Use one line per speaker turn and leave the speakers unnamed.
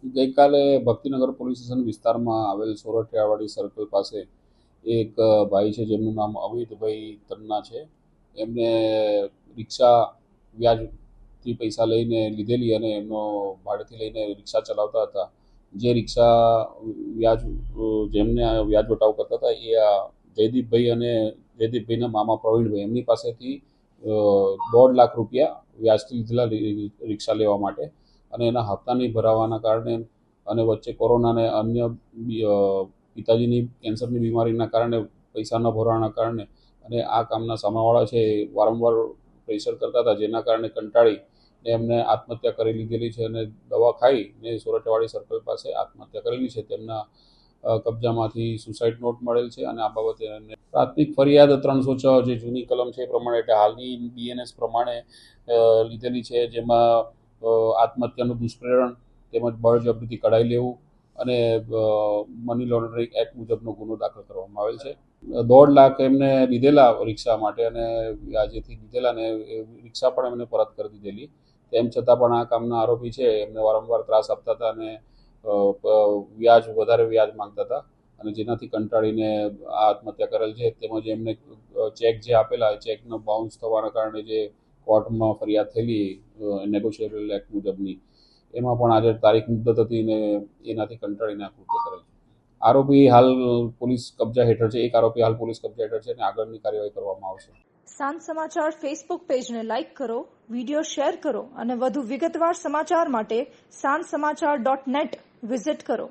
ગઈકાલે Bhaktinagar police station વિસ્તારમાં આવેલ સોરઠિયાવાડી સર્કલ પાસે એક ભાઈ છે જેમનું નામ અમિતભાઈ તન્ના છે. એમને રિક્ષા વ્યાજથી પૈસા લઈને લીધેલી અને એમનો ભાડેથી લઈને રિક્ષા ચલાવતા હતા. જે રિક્ષા વ્યાજ જેમને વ્યાજ વટાવ કરતા હતા એ જયદીપભાઈ અને જયદીપભાઈના મામા પ્રવીણભાઈ એમની પાસેથી 1.5 લાખ રૂપિયા વ્યાજથી લીધેલા રિક્ષા લેવા માટે, અને એના હપ્તા નહીં ભરાવાના કારણે અને વચ્ચે કોરોના અને અન્ય પિતાજીની કેન્સરની બીમારીના કારણે પૈસા ન ભરવાના કારણે અને આ કામના સામાવાળા છે વારંવાર પ્રેશર કરતા હતા, જેના કારણે કંટાળીને એમને આત્મહત્યા કરી લીધેલી છે અને દવા ખાઈને સોરઠિયાવાડી સર્કલ પાસે આત્મહત્યા કરેલી છે. તેમના કબજામાંથી સુસાઇડ નોટ મળેલ છે અને આ બાબતે પ્રાથમિક ફરિયાદ 306 જે જૂની કલમ છે એ પ્રમાણે એટલે હાલની BNS પ્રમાણે લીધેલી છે, જેમાં આત્મહત્યાનું દુષ્પ્રેરણ તેમજ બળજબરીથી કઢાઈ લેવું અને મની લોન્ડરિંગ એક્ટ મુજબનો ગુનો દાખલ કરવામાં આવેલ છે. 1.5 લાખ એમને લીધેલા રિક્ષા માટે અને વ્યાજેથી લીધેલા અને રિક્ષા પણ એમને પરત કરી દીધેલી. તેમ છતાં પણ આ કામના આરોપી છે એમને વારંવાર ત્રાસ આપતા હતા અને વધારે વ્યાજ માંગતા હતા અને જેનાથી કંટાળીને આ આત્મહત્યા કરેલ છે. તેમજ એમને ચેક જે આપેલા ચેકનો બાઉન્સ થવાના કારણે જે કોર્ટમાં ફરિયાદ થયેલી નેગોશિયેબલ એક્ટ મુજબની, એમાં પણ આજે તારીખ મુદત હતી ને એનાથી કંટાળીને આ કૃત્ય કરેલ છે. આરોપી હાલ પોલીસ કબજા હેઠળ છે. એક આરોપી હાલ પોલીસ કબજા હેઠળ છે અને આગળની કાર્યવાહી કરવામાં આવશે.
સાંજ સમાચાર ફેસબુક પેજને લાઇક કરો, વિડીયો શેર કરો અને વધુ વિગતવાર સમાચાર માટે sanssamachar.net વિઝિટ કરો.